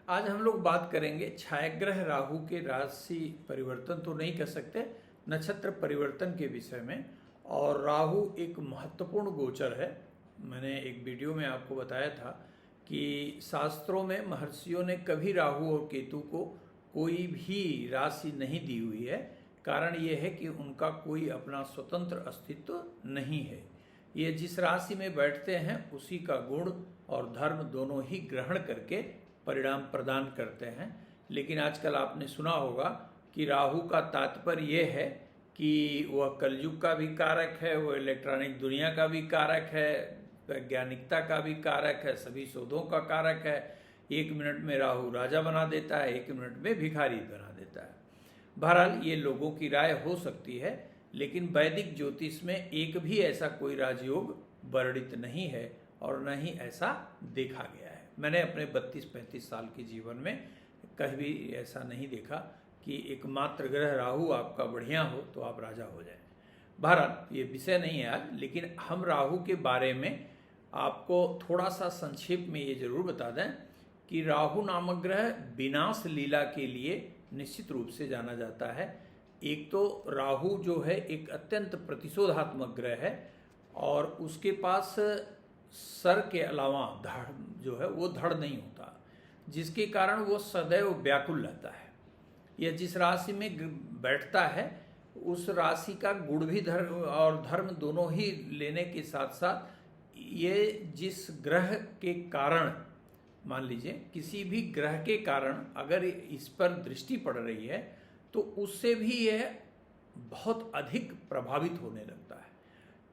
आज हम लोग बात करेंगे छायाग्रह राहु के राशि परिवर्तन तो नहीं कह सकते, नक्षत्र परिवर्तन के विषय में। और राहु एक महत्वपूर्ण गोचर है। मैंने एक वीडियो में आपको बताया था कि शास्त्रों में महर्षियों ने कभी राहु और केतु को कोई भी राशि नहीं दी हुई है। कारण ये है कि उनका कोई अपना स्वतंत्र अस्तित्व नहीं है। ये जिस राशि में बैठते हैं उसी का गुण और धर्म दोनों ही ग्रहण करके परिणाम प्रदान करते हैं। लेकिन आजकल आपने सुना होगा कि राहु का तात्पर्य ये है कि वह कलयुग का भी कारक है, वह इलेक्ट्रॉनिक दुनिया का भी कारक है, वैज्ञानिकता का भी कारक है, सभी शोधों का कारक है। 1 मिनट में राहु राजा बना देता है, 1 मिनट में भिखारी बना देता है। बहरहाल ये लोगों की राय हो सकती है, लेकिन वैदिक ज्योतिष में एक भी ऐसा कोई राजयोग वर्णित नहीं है और न ही ऐसा देखा गया है। मैंने अपने 32-35 साल के जीवन में कभी ऐसा नहीं देखा कि एकमात्र ग्रह राहु आपका बढ़िया हो तो आप राजा हो जाएं। बहरहाल ये विषय नहीं है आज, लेकिन हम राहु के बारे में आपको थोड़ा सा संक्षेप में ये जरूर बता दें कि राहु नामक ग्रह विनाश लीला के लिए निश्चित रूप से जाना जाता है। एक तो राहु जो है एक अत्यंत प्रतिशोधात्मक ग्रह है और उसके पास सर के अलावा धड़ जो है वो धड़ नहीं होता, जिसके कारण वो सदैव व्याकुल रहता है। यह जिस राशि में बैठता है उस राशि का गुण भी धर्म और धर्म दोनों ही लेने के साथ साथ ये जिस ग्रह के कारण, मान लीजिए किसी भी ग्रह के कारण अगर इस पर दृष्टि पड़ रही है तो उससे भी यह बहुत अधिक प्रभावित होने लगता है।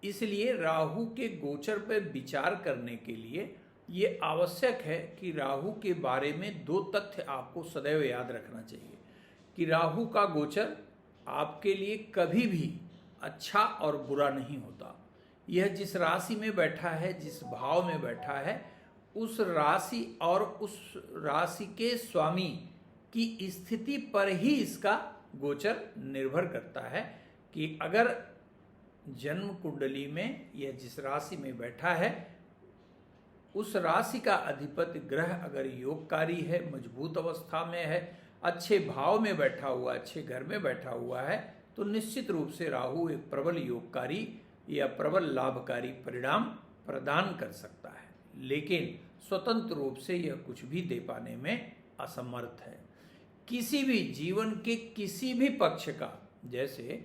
इसलिए राहु के गोचर पर विचार करने के लिए ये आवश्यक है कि राहु के बारे में 2 तथ्य आपको सदैव याद रखना चाहिए कि राहु का गोचर आपके लिए कभी भी अच्छा और बुरा नहीं होता। यह जिस राशि में बैठा है, जिस भाव में बैठा है, उस राशि और उस राशि के स्वामी की स्थिति पर ही इसका गोचर निर्भर करता है कि अगर जन्म कुंडली में यह जिस राशि में बैठा है उस राशि का अधिपति ग्रह अगर योगकारी है, मजबूत अवस्था में है, अच्छे भाव में बैठा हुआ, अच्छे घर में बैठा हुआ है, तो निश्चित रूप से राहु एक प्रबल योगकारी या प्रबल लाभकारी परिणाम प्रदान कर सकता है। लेकिन स्वतंत्र रूप से यह कुछ भी दे पाने में असमर्थ है। किसी भी जीवन के किसी भी पक्ष का, जैसे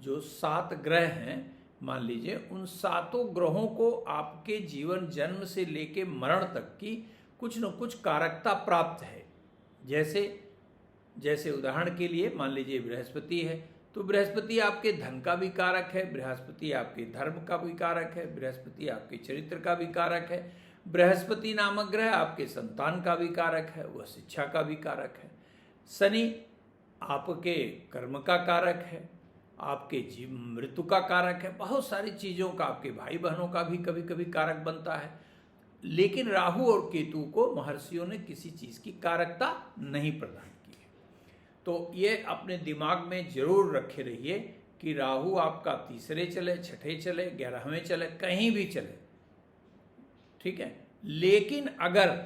जो 7 ग्रह हैं मान लीजिए, उन 7 ग्रहों को आपके जीवन जन्म से लेके मरण तक की कुछ न कुछ कारकता प्राप्त है। जैसे उदाहरण के लिए मान लीजिए बृहस्पति है तो बृहस्पति आपके धन का भी कारक है, बृहस्पति आपके धर्म का भी कारक है, बृहस्पति आपके चरित्र का भी कारक है, बृहस्पति नामक ग्रह आपके संतान का भी कारक है, वह शिक्षा का भी कारक है। शनि आपके कर्म का कारक है, आपके मृत्यु का कारक है, बहुत सारी चीज़ों का, आपके भाई बहनों का भी कभी कभी कारक बनता है। लेकिन राहु और केतु को महर्षियों ने किसी चीज़ की कारकता नहीं प्रदान की है। तो ये अपने दिमाग में जरूर रखे रहिए कि राहु आपका 3रे चले, 6ठे चले, 11वें चले, कहीं भी चले, ठीक है। लेकिन अगर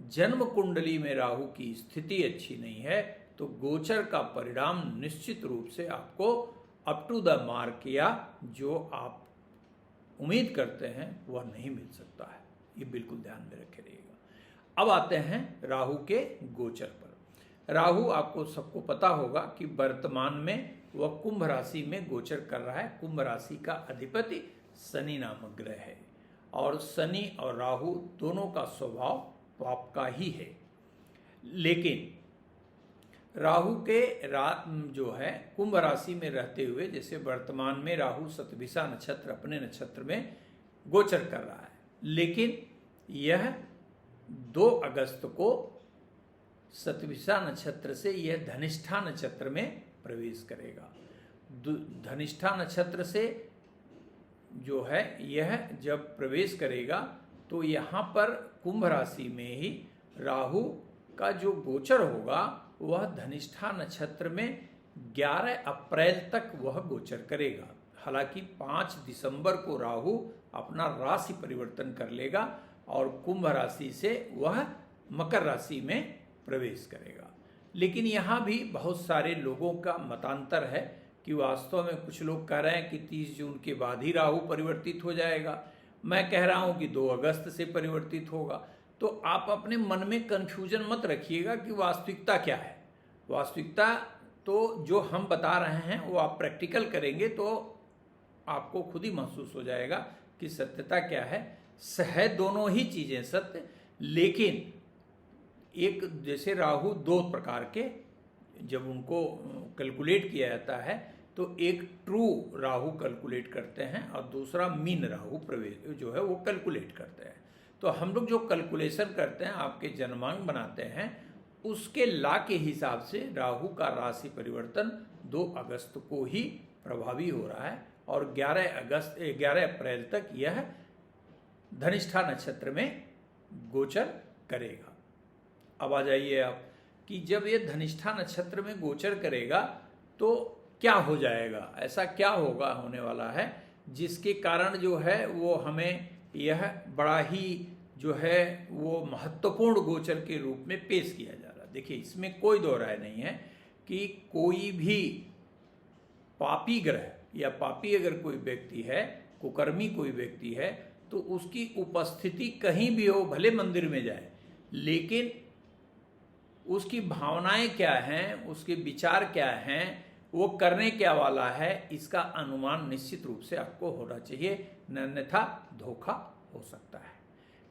जन्म कुंडली में राहु की स्थिति अच्छी नहीं है तो गोचर का परिणाम निश्चित रूप से आपको अप टू द मार्क या जो आप उम्मीद करते हैं वह नहीं मिल सकता है। ये बिल्कुल ध्यान में रखे रहिएगा। अब आते हैं राहु के गोचर पर। राहु आपको सबको पता होगा कि वर्तमान में वह कुंभ राशि में गोचर कर रहा है। कुंभ राशि का अधिपति शनि नामक ग्रह है और शनि और राहु दोनों का स्वभाव पाप का ही है। लेकिन राहु के जो है कुंभ राशि में रहते हुए, जैसे वर्तमान में राहु शतभिषा नक्षत्र अपने नक्षत्र में गोचर कर रहा है, लेकिन यह 2 अगस्त को शतभिषा नक्षत्र से यह धनिष्ठा नक्षत्र में प्रवेश करेगा। धनिष्ठा नक्षत्र से जो है यह जब प्रवेश करेगा तो यहाँ पर कुंभ राशि में ही राहु का जो गोचर होगा वह धनिष्ठा नक्षत्र में 11 अप्रैल तक वह गोचर करेगा। हालांकि 5 दिसंबर को राहु अपना राशि परिवर्तन कर लेगा और कुंभ राशि से वह मकर राशि में प्रवेश करेगा। लेकिन यहाँ भी बहुत सारे लोगों का मतांतर है कि वास्तव में कुछ लोग कह रहे हैं कि 30 जून के बाद ही राहु परिवर्तित हो जाएगा, मैं कह रहा हूँ कि 2 अगस्त से परिवर्तित होगा। तो आप अपने मन में कन्फ्यूजन मत रखिएगा कि वास्तविकता क्या है। वास्तविकता तो जो हम बता रहे हैं वो आप प्रैक्टिकल करेंगे तो आपको खुद ही महसूस हो जाएगा कि सत्यता क्या है दोनों ही चीज़ें सत्य। लेकिन एक जैसे राहु 2 प्रकार के जब उनको कैलकुलेट किया जाता है तो एक ट्रू राहु कैलकुलेट करते हैं और दूसरा मीन राहु प्रवेश जो है वो कैलकुलेट करते हैं। तो हम लोग जो कैलकुलेशन करते हैं, आपके जन्मांक बनाते हैं, उसके ला के हिसाब से राहु का राशि परिवर्तन 2 अगस्त को ही प्रभावी हो रहा है और 11 अप्रैल तक यह धनिष्ठा नक्षत्र में गोचर करेगा। अब आ जाइए आप कि जब ये धनिष्ठा नक्षत्र में गोचर करेगा तो क्या हो जाएगा, ऐसा क्या होगा होने वाला है जिसके कारण जो है वो हमें यह बड़ा ही जो है वो महत्वपूर्ण गोचर के रूप में पेश किया जा रहा है। देखिए, इसमें कोई दो राय नहीं है कि कोई भी पापी ग्रह या पापी अगर कोई व्यक्ति है, कुकर्मी कोई व्यक्ति है, तो उसकी उपस्थिति कहीं भी हो, भले मंदिर में जाए, लेकिन उसकी भावनाएं क्या हैं, उसके विचार क्या हैं, वो करने क्या वाला है, इसका अनुमान निश्चित रूप से आपको होना चाहिए, अन्यथा धोखा हो सकता है।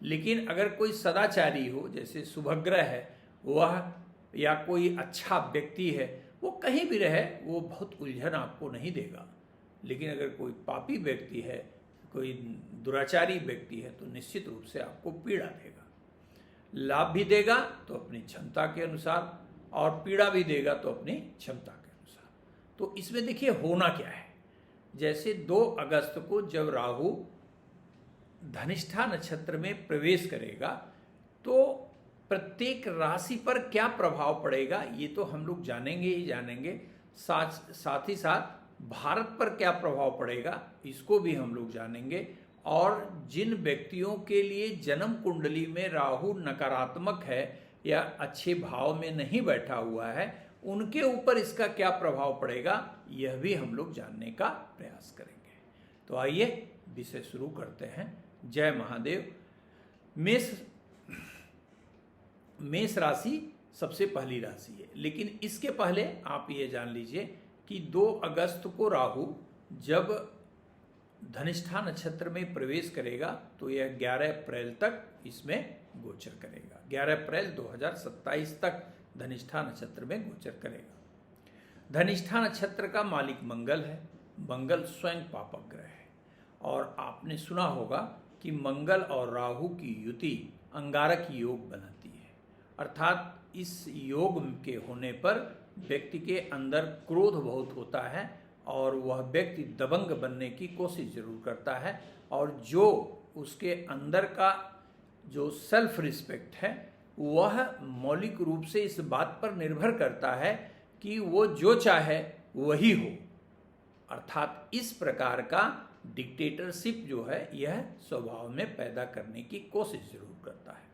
लेकिन अगर कोई सदाचारी हो, जैसे शुभग्रह है वह, या कोई अच्छा व्यक्ति है, वो कहीं भी रहे वो बहुत उलझन आपको नहीं देगा। लेकिन अगर कोई पापी व्यक्ति है, कोई दुराचारी व्यक्ति है, तो निश्चित रूप से आपको पीड़ा देगा। लाभ भी देगा तो अपनी क्षमता के अनुसार, और पीड़ा भी देगा तो अपनी क्षमता के अनुसार। तो इसमें देखिए होना क्या है, जैसे 2 अगस्त को जब राहु धनिष्ठा नक्षत्र में प्रवेश करेगा तो प्रत्येक राशि पर क्या प्रभाव पड़ेगा ये तो हम लोग जानेंगे ही जानेंगे, साथ ही साथ भारत पर क्या प्रभाव पड़ेगा इसको भी हम लोग जानेंगे। और जिन व्यक्तियों के लिए जन्म कुंडली में राहु नकारात्मक है या अच्छे भाव में नहीं बैठा हुआ है, उनके ऊपर इसका क्या प्रभाव पड़ेगा यह भी हम लोग जानने का प्रयास करेंगे। तो आइए विषय शुरू करते हैं। जय महादेव। मेष राशि सबसे पहली राशि है, लेकिन इसके पहले आप ये जान लीजिए कि 2 अगस्त को राहु जब धनिष्ठा नक्षत्र में प्रवेश करेगा तो यह 11 अप्रैल तक इसमें गोचर करेगा। 11 अप्रैल 2027 तक धनिष्ठा नक्षत्र में गोचर करेगा। धनिष्ठा नक्षत्र का मालिक मंगल है। मंगल स्वयं पापक ग्रह है और आपने सुना होगा कि मंगल और राहु की युति अंगारक योग बनाती है, अर्थात इस योग के होने पर व्यक्ति के अंदर क्रोध बहुत होता है और वह व्यक्ति दबंग बनने की कोशिश जरूर करता है, और जो उसके अंदर का जो सेल्फ रिस्पेक्ट है वह मौलिक रूप से इस बात पर निर्भर करता है कि वो जो चाहे वही हो, अर्थात इस प्रकार का डिक्टेटरशिप जो है यह स्वभाव में पैदा करने की कोशिश जरूर करता है।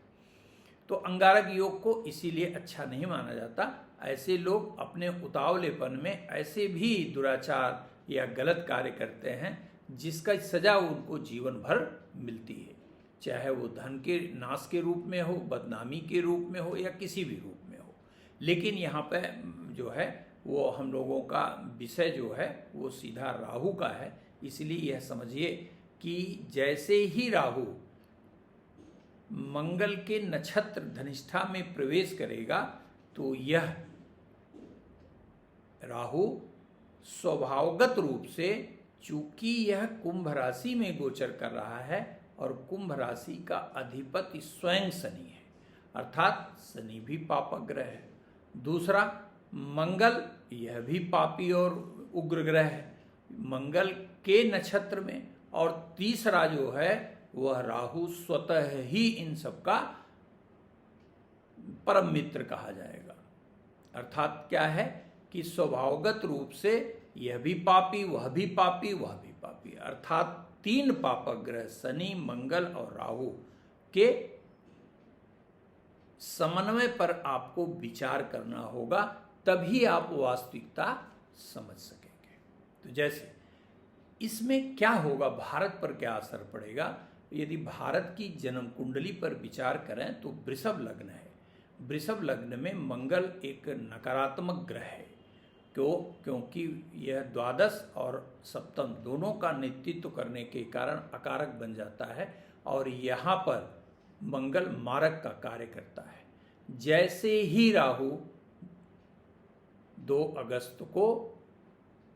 तो अंगारक योग को इसीलिए अच्छा नहीं माना जाता। ऐसे लोग अपने उतावलेपन में ऐसे भी दुराचार या गलत कार्य करते हैं जिसका सजा उनको जीवन भर मिलती है, चाहे वो धन के नाश के रूप में हो, बदनामी के रूप में हो या किसी भी रूप में हो। लेकिन यहाँ पे जो है वो हम लोगों का विषय जो है वो सीधा राहु का है, इसलिए यह समझिए कि जैसे ही राहु मंगल के नक्षत्र धनिष्ठा में प्रवेश करेगा तो यह राहु स्वभावगत रूप से, चूंकि यह कुंभ राशि में गोचर कर रहा है और कुंभ राशि का अधिपति स्वयं शनि है, अर्थात शनि भी पापक ग्रह है। दूसरा मंगल, यह भी पापी और उग्र ग्रह है मंगल के नक्षत्र में। और तीसरा जो है वह राहु स्वतः ही इन सबका परम मित्र कहा जाएगा, अर्थात क्या है कि स्वभावगत रूप से यह भी पापी, वह भी पापी, वह भी पापी, अर्थात 3 पापक ग्रह शनि, मंगल और राहु के समन्वय पर आपको विचार करना होगा, तभी आप वास्तविकता समझ सकेंगे। तो जैसे इसमें क्या होगा, भारत पर क्या असर पड़ेगा? यदि भारत की जन्म कुंडली पर विचार करें तो वृषभ लग्न है। वृषभ लग्न में मंगल एक नकारात्मक ग्रह है। क्योंकि यह द्वादश और सप्तम दोनों का नेतृत्व करने के कारण अकारक बन जाता है, और यहाँ पर मंगल मारक का कार्य करता है। जैसे ही राहु 2 अगस्त को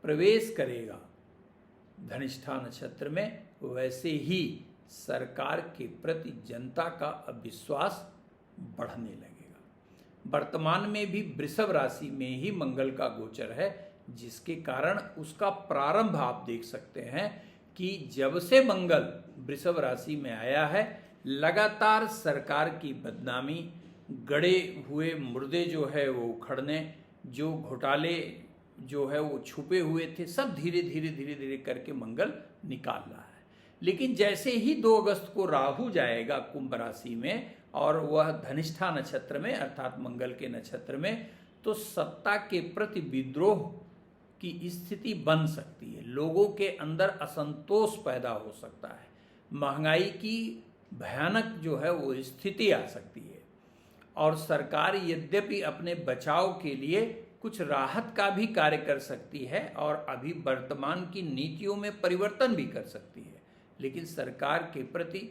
प्रवेश करेगा धनिष्ठा नक्षत्र में, वैसे ही सरकार के प्रति जनता का अविश्वास बढ़ने लगेगा। वर्तमान में भी वृषभ राशि में ही मंगल का गोचर है, जिसके कारण उसका प्रारंभ आप देख सकते हैं कि जब से मंगल वृषभ राशि में आया है, लगातार सरकार की बदनामी, गड़े हुए मुर्दे जो है वो उखड़ने, जो घोटाले जो है वो छुपे हुए थे, सब धीरे धीरे करके मंगल निकाल रहा है। लेकिन जैसे ही 2 अगस्त को राहु जाएगा कुंभ राशि में और वह धनिष्ठा नक्षत्र में अर्थात मंगल के नक्षत्र में, तो सत्ता के प्रति विद्रोह की स्थिति बन सकती है। लोगों के अंदर असंतोष पैदा हो सकता है, महंगाई की भयानक जो है वो स्थिति आ सकती है, और सरकार यद्यपि अपने बचाव के लिए कुछ राहत का भी कार्य कर सकती है और अभी वर्तमान की नीतियों में परिवर्तन भी कर सकती है, लेकिन सरकार के प्रति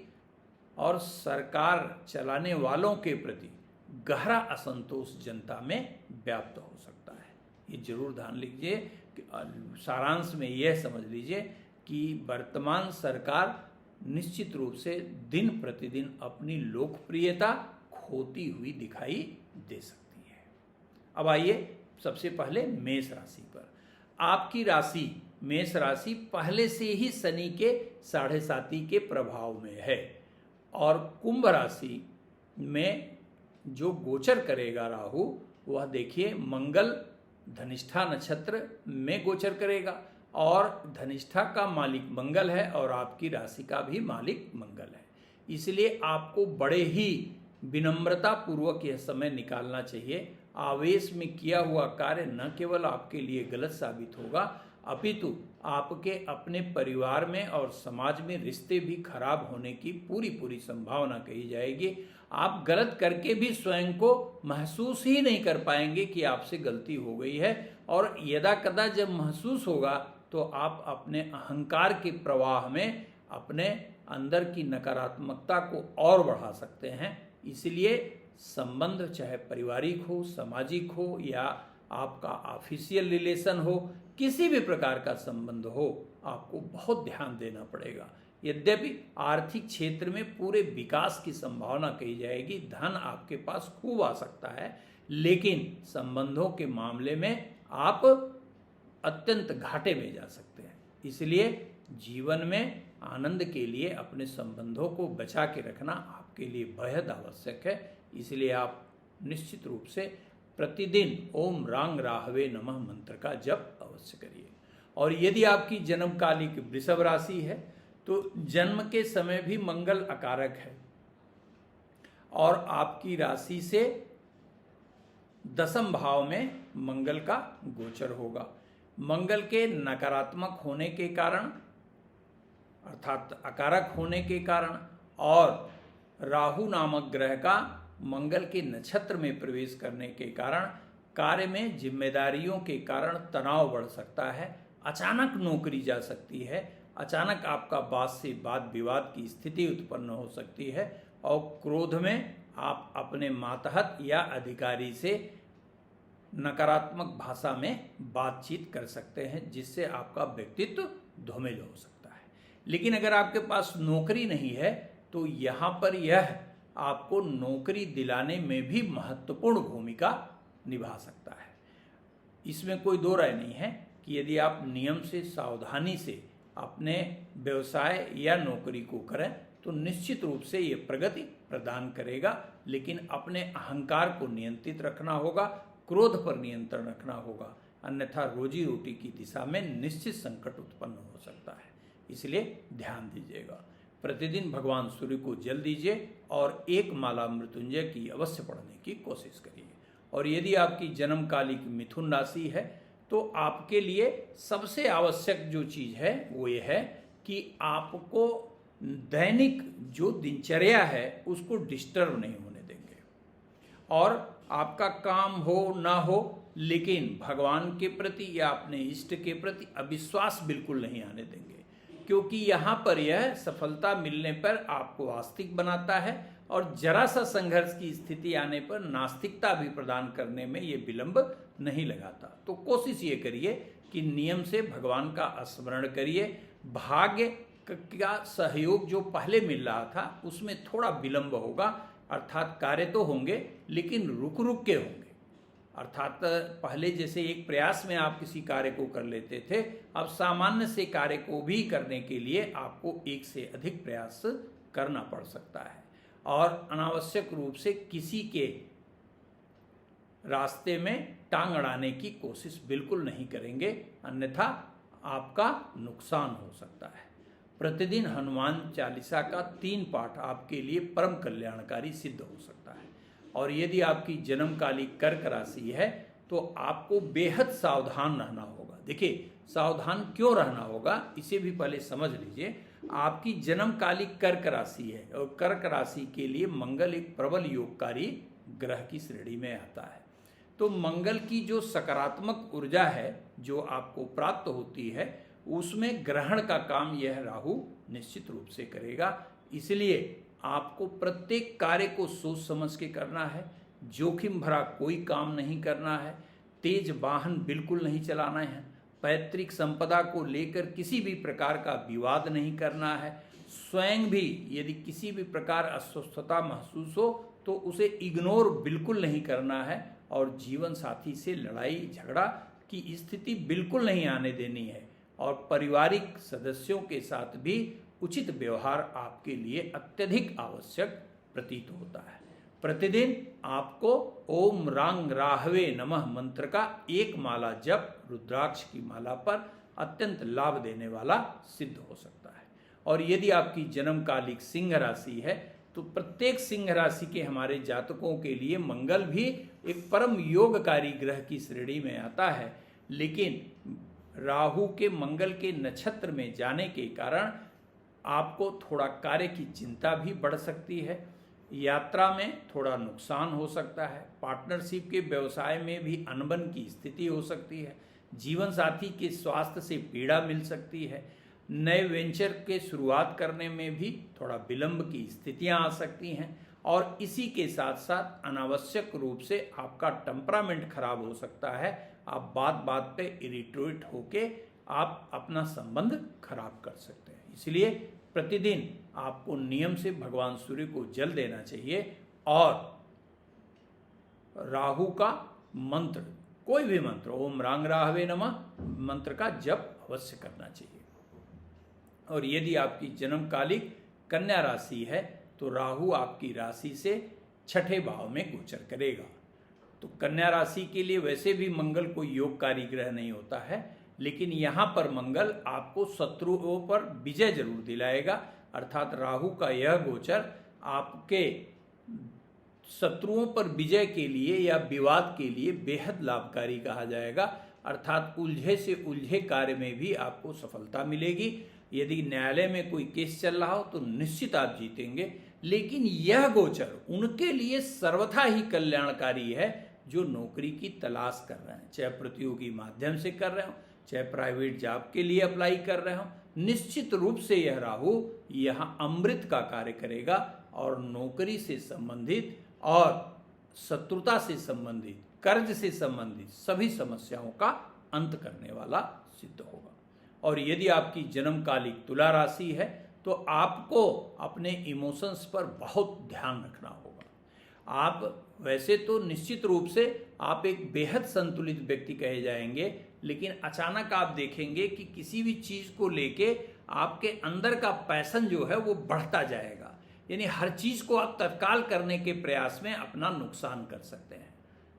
और सरकार चलाने वालों के प्रति गहरा असंतोष जनता में व्याप्त हो सकता है। ये जरूर ध्यान लीजिए कि सारांश में यह समझ लीजिए कि वर्तमान सरकार निश्चित रूप से दिन प्रतिदिन अपनी लोकप्रियता खोती हुई दिखाई दे सकती है। अब आइए सबसे पहले मेष राशि पर। आपकी राशि मेष राशि पहले से ही शनि के 7.5 के प्रभाव में है, और कुंभ राशि में जो गोचर करेगा राहु, वह देखिए मंगल धनिष्ठा नक्षत्र में गोचर करेगा, और धनिष्ठा का मालिक मंगल है और आपकी राशि का भी मालिक मंगल है। इसलिए आपको बड़े ही विनम्रता पूर्वक यह समय निकालना चाहिए। आवेश में किया हुआ कार्य न केवल आपके लिए गलत साबित होगा, अपितु आपके अपने परिवार में और समाज में रिश्ते भी खराब होने की पूरी संभावना कही जाएगी। आप गलत करके भी स्वयं को महसूस ही नहीं कर पाएंगे कि आपसे गलती हो गई है, और यदा कदा जब महसूस होगा तो आप अपने अहंकार के प्रवाह में अपने अंदर की नकारात्मकता को और बढ़ा सकते हैं। इसलिए संबंध चाहे पारिवारिक हो, सामाजिक हो, या आपका ऑफिशियल रिलेशन हो, किसी भी प्रकार का संबंध हो, आपको बहुत ध्यान देना पड़ेगा। यद्यपि आर्थिक क्षेत्र में पूरे विकास की संभावना कही जाएगी, धन आपके पास खूब आ सकता है, लेकिन संबंधों के मामले में आप अत्यंत घाटे में जा सकते हैं। इसलिए जीवन में आनंद के लिए अपने संबंधों को बचा के रखना आपके लिए बेहद आवश्यक है। इसलिए आप निश्चित रूप से प्रतिदिन ओम रांग राहवे नमः मंत्र का जप अवश्य करिए। और यदि आपकी जन्मकालिक वृषभ राशि है तो जन्म के समय भी मंगल अकारक है, और आपकी राशि से 10वें भाव में मंगल का गोचर होगा। मंगल के नकारात्मक होने के कारण अर्थात अकारक होने के कारण और राहु नामक ग्रह का मंगल के नक्षत्र में प्रवेश करने के कारण कार्य में जिम्मेदारियों के कारण तनाव बढ़ सकता है, अचानक नौकरी जा सकती है, अचानक आपका वाद से वाद विवाद की स्थिति उत्पन्न हो सकती है, और क्रोध में आप अपने मातहत या अधिकारी से नकारात्मक भाषा में बातचीत कर सकते हैं, जिससे आपका व्यक्तित्व धूमिल हो सकता है। लेकिन अगर आपके पास नौकरी नहीं है तो यहाँ पर यह आपको नौकरी दिलाने में भी महत्वपूर्ण भूमिका निभा सकता है। इसमें कोई दो राय नहीं है कि यदि आप नियम से सावधानी से अपने व्यवसाय या नौकरी को करें तो निश्चित रूप से ये प्रगति प्रदान करेगा, लेकिन अपने अहंकार को नियंत्रित रखना होगा, क्रोध पर नियंत्रण रखना होगा, अन्यथा रोजी रोटी की दिशा में निश्चित संकट उत्पन्न हो सकता है। इसलिए ध्यान दीजिएगा। प्रतिदिन भगवान सूर्य को जल दीजिए और एक माला मृत्युंजय की अवश्य पढ़ने की कोशिश करिए। और यदि आपकी जन्मकालिक मिथुन राशि है तो आपके लिए सबसे आवश्यक जो चीज़ है वो ये है कि आपको दैनिक जो दिनचर्या है उसको डिस्टर्ब नहीं होने देंगे, और आपका काम हो ना हो लेकिन भगवान के प्रति या अपने इष्ट के प्रति अविश्वास बिल्कुल नहीं आने देंगे, क्योंकि यहाँ पर यह सफलता मिलने पर आपको आस्तिक बनाता है और जरा सा संघर्ष की स्थिति आने पर नास्तिकता भी प्रदान करने में ये विलंब नहीं लगाता। तो कोशिश ये करिए कि नियम से भगवान का स्मरण करिए। भाग्य का सहयोग जो पहले मिल रहा था उसमें थोड़ा विलंब होगा, अर्थात कार्य तो होंगे लेकिन रुक रुक के होंगे। अर्थात पहले जैसे एक प्रयास में आप किसी कार्य को कर लेते थे, अब सामान्य से कार्य को भी करने के लिए आपको एक से अधिक प्रयास करना पड़ सकता है, और अनावश्यक रूप से किसी के रास्ते में टांग अड़ाने की कोशिश बिल्कुल नहीं करेंगे, अन्यथा आपका नुकसान हो सकता है। प्रतिदिन हनुमान चालीसा का 3 पाठ आपके लिए परम कल्याणकारी सिद्ध हो सकता है। और यदि आपकी जन्मकालिक कर्क राशि है तो आपको बेहद सावधान रहना होगा। देखिए, सावधान क्यों रहना होगा इसे भी पहले समझ लीजिए। आपकी जन्मकालिक कर्क राशि है और कर्क राशि के लिए मंगल एक प्रबल योगकारी ग्रह की श्रेणी में आता है। तो मंगल की जो सकारात्मक ऊर्जा है जो आपको प्राप्त होती है उसमें ग्रहण का काम यह राहु निश्चित रूप से करेगा। इसलिए आपको प्रत्येक कार्य को सोच समझ के करना है, जोखिम भरा कोई काम नहीं करना है, तेज वाहन बिल्कुल नहीं चलाना है, पैतृक संपदा को लेकर किसी भी प्रकार का विवाद नहीं करना है, स्वयं भी यदि किसी भी प्रकार अस्वस्थता महसूस हो तो उसे इग्नोर बिल्कुल नहीं करना है, और जीवन साथी से लड़ाई झगड़ा की स्थिति बिल्कुल नहीं आने देनी है, और पारिवारिक सदस्यों के साथ भी उचित व्यवहार आपके लिए अत्यधिक आवश्यक प्रतीत होता है। प्रतिदिन आपको ओम रांग राहवे नमः मंत्र का 1 माला जप रुद्राक्ष की माला पर अत्यंत लाभ देने वाला सिद्ध हो सकता है। और यदि आपकी जन्मकालिक सिंह राशि है तो प्रत्येक सिंह राशि के हमारे जातकों के लिए मंगल भी एक परम योगकारी ग्रह की श्रेणी में आता है, लेकिन राहु के मंगल के नक्षत्र में जाने के कारण आपको थोड़ा कार्य की चिंता भी बढ़ सकती है, यात्रा में थोड़ा नुकसान हो सकता है, पार्टनरशिप के व्यवसाय में भी अनबन की स्थिति हो सकती है, जीवन साथी के स्वास्थ्य से पीड़ा मिल सकती है, नए वेंचर के शुरुआत करने में भी थोड़ा विलंब की स्थितियां आ सकती हैं, और इसी के साथ साथ अनावश्यक रूप से आपका टेम्परामेंट खराब हो सकता है। आप बात बात पे इरिटेट होके आप अपना संबंध खराब कर सकते हैं। इसलिए प्रतिदिन आपको नियम से भगवान सूर्य को जल देना चाहिए, और राहु का मंत्र, कोई भी मंत्र, ओम रांग राहवे नमः मंत्र का जप अवश्य करना चाहिए। और यदि आपकी जन्मकालिक कन्या राशि है तो राहु आपकी राशि से 6ठे भाव में गोचर करेगा। तो कन्या राशि के लिए वैसे भी मंगल कोई योगकारी ग्रह नहीं होता है, लेकिन यहाँ पर मंगल आपको शत्रुओं पर विजय जरूर दिलाएगा। अर्थात राहु का यह गोचर आपके शत्रुओं पर विजय के लिए या विवाद के लिए बेहद लाभकारी कहा जाएगा। अर्थात उलझे से उलझे कार्य में भी आपको सफलता मिलेगी। यदि न्यायालय में कोई केस चल रहा हो तो निश्चित आप जीतेंगे, लेकिन यह गोचर उनके लिए सर्वथा ही कल्याणकारी है जो नौकरी की तलाश कर रहे हैं, चाहे प्रतियोगी माध्यम से कर रहे हो, चाहे प्राइवेट जॉब के लिए अप्लाई कर रहे हो। निश्चित रूप से यह राहु यहाँ अमृत का कार्य करेगा और नौकरी से संबंधित और शत्रुता से संबंधित, कर्ज से संबंधित सभी समस्याओं का अंत करने वाला सिद्ध होगा। और यदि आपकी जन्मकालिक तुला राशि है तो आपको अपने इमोशंस पर बहुत ध्यान रखना होगा। आप वैसे तो निश्चित रूप से आप एक बेहद संतुलित व्यक्ति कहे जाएंगे, लेकिन अचानक आप देखेंगे कि किसी भी चीज़ को लेके आपके अंदर का पैशन जो है वो बढ़ता जाएगा। यानी हर चीज़ को आप तत्काल करने के प्रयास में अपना नुकसान कर सकते हैं,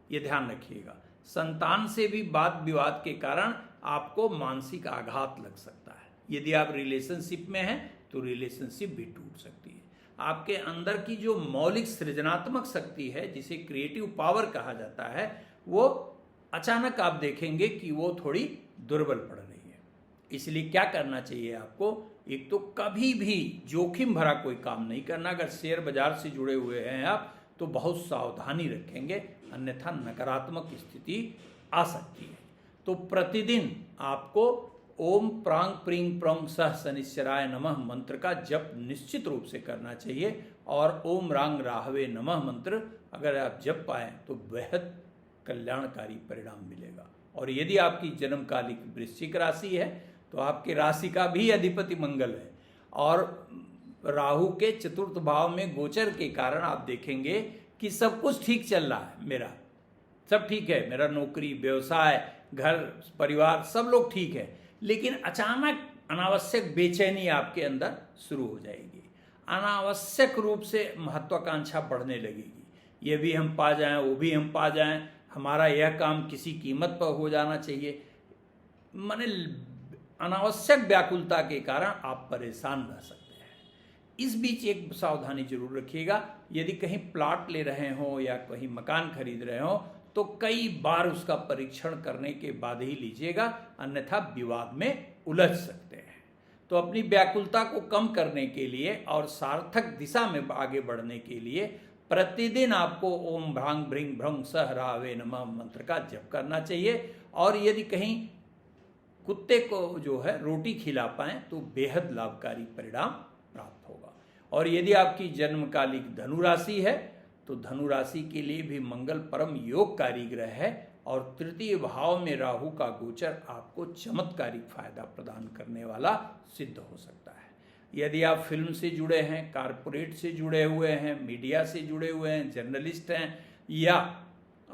ये ध्यान रखिएगा। संतान से भी वाद विवाद के कारण आपको मानसिक आघात लग सकता है। यदि आप रिलेशनशिप में हैं तो रिलेशनशिप भी टूट सकती है। आपके अंदर की जो मौलिक सृजनात्मक शक्ति है, जिसे क्रिएटिव पावर कहा जाता है, वो अचानक आप देखेंगे कि वो थोड़ी दुर्बल पड़ रही है। इसलिए क्या करना चाहिए आपको, एक तो कभी भी जोखिम भरा कोई काम नहीं करना। अगर शेयर बाजार से जुड़े हुए हैं आप तो बहुत सावधानी रखेंगे, अन्यथा नकारात्मक स्थिति आ सकती है। तो प्रतिदिन आपको ओम प्रांग प्रींग प्रौंग सह शनिश्चराय नमः मंत्र का जप निश्चित रूप से करना चाहिए। और ओम रांग राहवे नमः मंत्र अगर आप जप पाएँ तो बेहद कल्याणकारी परिणाम मिलेगा। और यदि आपकी जन्मकालिक वृश्चिक राशि है तो आपके राशि का भी अधिपति मंगल है, और राहु के चतुर्थ भाव में गोचर के कारण आप देखेंगे कि सब कुछ ठीक चल रहा है, मेरा सब ठीक है, मेरा नौकरी, व्यवसाय, घर, परिवार सब लोग ठीक है। लेकिन अचानक अनावश्यक बेचैनी आपके अंदर शुरू हो जाएगी, अनावश्यक रूप से महत्वाकांक्षा बढ़ने लगेगी। ये भी हम पा जाएं, वो भी हम पा जाएं, हमारा यह काम किसी कीमत पर हो जाना चाहिए। माने अनावश्यक व्याकुलता के कारण आप परेशान रह सकते हैं। इस बीच एक सावधानी जरूर रखिएगा, यदि कहीं प्लॉट ले रहे हो या कहीं मकान खरीद रहे हो तो कई बार उसका परीक्षण करने के बाद ही लीजिएगा, अन्यथा विवाद में उलझ सकते हैं। तो अपनी व्याकुलता को कम करने के लिए और सार्थक दिशा में आगे बढ़ने के लिए प्रतिदिन आपको ओम भ्रांग भ्रिंग भ्रंग सह रावे नमः मंत्र का जप करना चाहिए। और यदि कहीं कुत्ते को जो है रोटी खिला पाएं तो बेहद लाभकारी परिणाम प्राप्त होगा। और यदि आपकी जन्मकालिक धनु राशि है तो धनु राशि के लिए भी मंगल परम योगकारी ग्रह है, और तृतीय भाव में राहु का गोचर आपको चमत्कारिक फायदा प्रदान करने वाला सिद्ध हो सकता है। यदि आप फिल्म से जुड़े हैं, कारपोरेट से जुड़े हुए हैं, मीडिया से जुड़े हुए हैं, जर्नलिस्ट हैं, या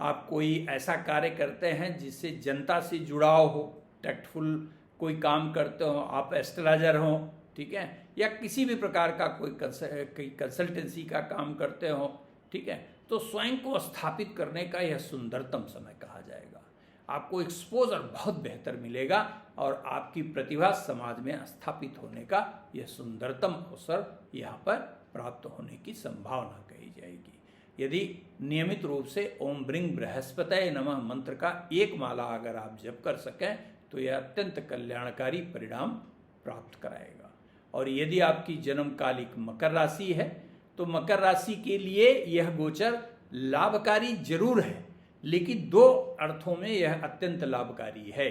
आप कोई ऐसा कार्य करते हैं जिससे जनता से जुड़ाव हो, टैक्टफुल कोई काम करते हो, आप एस्ट्रोलॉजर हो, ठीक है, या किसी भी प्रकार का कोई कंसल्टेंसी का काम करते हो, ठीक है, तो स्वयं को स्थापित करने का यह सुंदरतम समय कहा जाएगा। आपको एक्सपोजर बहुत बेहतर मिलेगा और आपकी प्रतिभा समाज में स्थापित होने का यह सुंदरतम अवसर यहाँ पर प्राप्त होने की संभावना कही जाएगी। यदि नियमित रूप से ओम ब्रिंग बृहस्पतये नमः मंत्र का एक माला अगर आप जप कर सकें तो यह अत्यंत कल्याणकारी परिणाम प्राप्त कराएगा। और यदि आपकी जन्मकालिक मकर राशि है तो मकर राशि के लिए यह गोचर लाभकारी जरूर है, लेकिन दो अर्थों में यह अत्यंत लाभकारी है।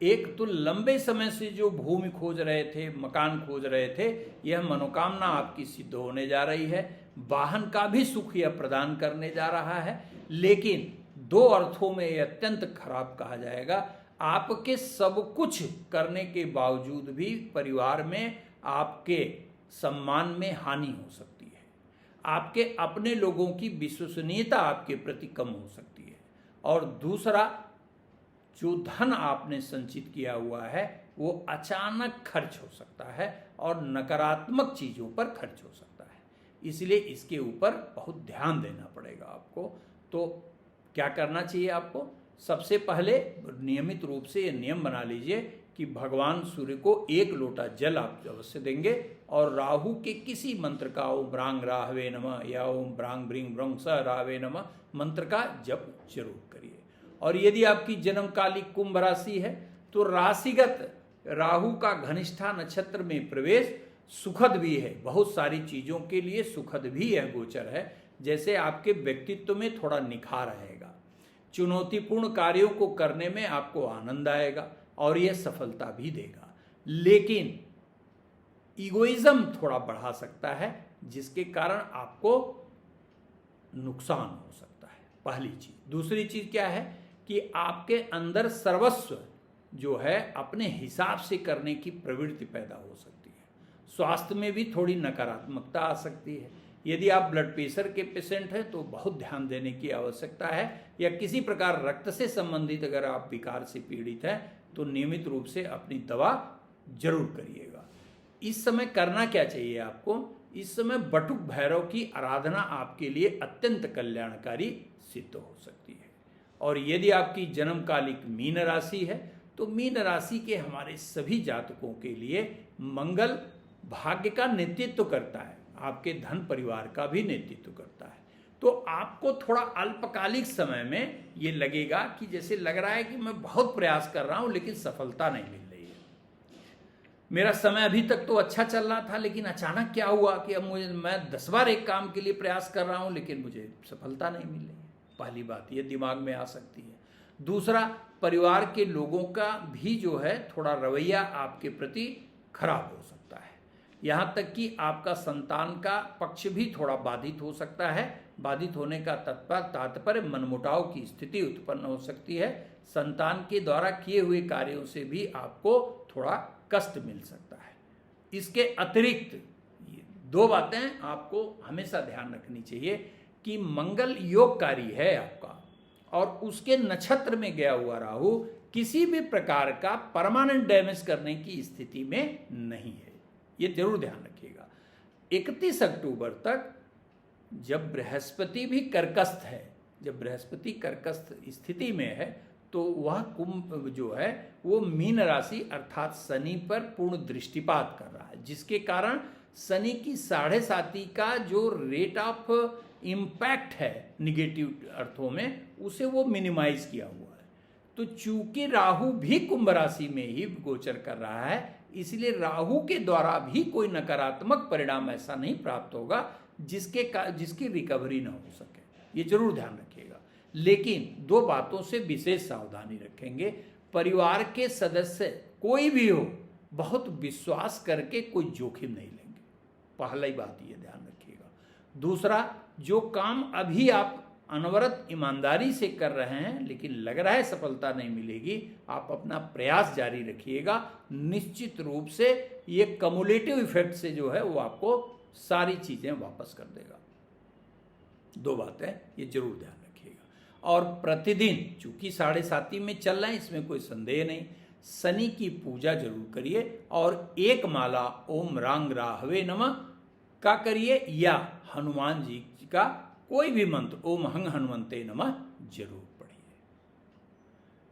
एक तो लंबे समय से जो भूमि खोज रहे थे, मकान खोज रहे थे, यह मनोकामना आपकी सिद्ध होने जा रही है। वाहन का भी सुख यह प्रदान करने जा रहा है। लेकिन दो अर्थों में यह अत्यंत खराब कहा जाएगा। आपके सब कुछ करने के बावजूद भी परिवार में आपके सम्मान में हानि हो सकती है। आपके अपने लोगों की विश्वसनीयता आपके प्रति कम हो सकती है। और दूसरा, जो धन आपने संचित किया हुआ है वो अचानक खर्च हो सकता है और नकारात्मक चीज़ों पर खर्च हो सकता है। इसलिए इसके ऊपर बहुत ध्यान देना पड़ेगा आपको। तो क्या करना चाहिए आपको? सबसे पहले नियमित रूप से ये नियम बना लीजिए कि भगवान सूर्य को 1 लोटा जल आप अवश्य देंगे और राहु के किसी मंत्र का ओम ब्रांग राहवे नमः या ओम ब्रांग ब्रिंग ब्रंग स राहवे नमः मंत्र का जप जरूर करिए। और यदि आपकी जन्मकालिक कुंभ राशि है तो राशिगत राहु का घनिष्ठा नक्षत्र में प्रवेश सुखद भी है, बहुत सारी चीज़ों के लिए सुखद भी यह गोचर है। जैसे आपके व्यक्तित्व में थोड़ा निखार आएगा, चुनौतीपूर्ण कार्यों को करने में आपको आनंद आएगा और यह सफलता भी देगा। लेकिन ईगोइज्म थोड़ा बढ़ा सकता है जिसके कारण आपको नुकसान हो सकता है, पहली चीज। दूसरी चीज क्या है कि आपके अंदर सर्वस्व जो है अपने हिसाब से करने की प्रवृत्ति पैदा हो सकती है। स्वास्थ्य में भी थोड़ी नकारात्मकता आ सकती है। यदि आप ब्लड प्रेशर के पेशेंट हैं तो बहुत ध्यान देने की आवश्यकता है, या किसी प्रकार रक्त से संबंधित अगर आप विकार से पीड़ित हैं तो नियमित रूप से अपनी दवा जरूर करिएगा। इस समय करना क्या चाहिए आपको? इस समय बटुक भैरव की आराधना आपके लिए अत्यंत कल्याणकारी सिद्ध हो सकती है। और यदि आपकी जन्मकालिक मीन राशि है तो मीन राशि के हमारे सभी जातकों के लिए मंगल भाग्य का नेतृत्व करता है, आपके धन परिवार का भी नेतृत्व करता है। तो आपको थोड़ा अल्पकालिक समय में ये लगेगा कि जैसे लग रहा है कि मैं बहुत प्रयास कर रहा हूं लेकिन सफलता नहीं मिल रही है। मेरा समय अभी तक तो अच्छा चल रहा था, लेकिन अचानक क्या हुआ कि अब मैं 10 बार एक काम के लिए प्रयास कर रहा हूं लेकिन मुझे सफलता नहीं मिल रही है। पहली बात ये दिमाग में आ सकती है। दूसरा, परिवार के लोगों का भी जो है थोड़ा रवैया आपके प्रति खराब हो सकता है। यहाँ तक कि आपका संतान का पक्ष भी थोड़ा बाधित हो सकता है। बाधित होने का तात्पर्य मनमुटाव की स्थिति उत्पन्न हो सकती है। संतान के द्वारा किए हुए कार्यों से भी आपको थोड़ा कष्ट मिल सकता है। इसके अतिरिक्त ये 2 बातें आपको हमेशा ध्यान रखनी चाहिए कि मंगल योगकारी है आपका, और उसके नक्षत्र में गया हुआ राहु किसी भी प्रकार का परमानेंट डैमेज करने की स्थिति में नहीं है। ये जरूर ध्यान रखिएगा। 31 अक्टूबर तक जब बृहस्पति भी कर्कस्थ है, जब बृहस्पति कर्कस्थ स्थिति में है, तो वह कुंभ जो है वो मीन राशि अर्थात शनि पर पूर्ण दृष्टिपात कर रहा है, जिसके कारण शनि की 7.5 का जो रेट ऑफ इम्पैक्ट है निगेटिव अर्थों में, उसे वो मिनिमाइज किया हुआ है। तो चूंकि राहु भी कुंभ राशि में ही गोचर कर रहा है, इसलिए राहु के द्वारा भी कोई नकारात्मक परिणाम ऐसा नहीं प्राप्त होगा जिसकी रिकवरी ना हो सके। ये जरूर ध्यान रखिएगा। लेकिन 2 बातों से विशेष सावधानी रखेंगे। परिवार के सदस्य कोई भी हो, बहुत विश्वास करके कोई जोखिम नहीं लेंगे। पहली बात ये ध्यान रखिएगा। दूसरा, जो काम अभी आप अनवरत ईमानदारी से कर रहे हैं लेकिन लग रहा है सफलता नहीं मिलेगी, आप अपना प्रयास जारी रखिएगा। निश्चित रूप से ये कम्युलेटिव इफेक्ट से जो है वो आपको सारी चीजें वापस कर देगा। 2 बातें ये जरूर ध्यान रखिएगा। और प्रतिदिन, चूंकि 7.5 में चल रहे हैं, इसमें कोई संदेह नहीं, शनि की पूजा जरूर करिए और 1 माला ओम रांग राहवे नमः का करिए, या हनुमान जी का कोई भी मंत्र ओम हंग हनुमंते नमः जरूर पढ़िए।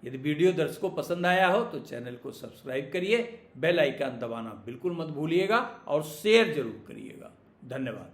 यदि वीडियो दर्शकों पसंद आया हो तो चैनल को सब्सक्राइब करिए, बेल आइकन दबाना बिल्कुल मत भूलिएगा और शेयर जरूर करिएगा। धन्यवाद।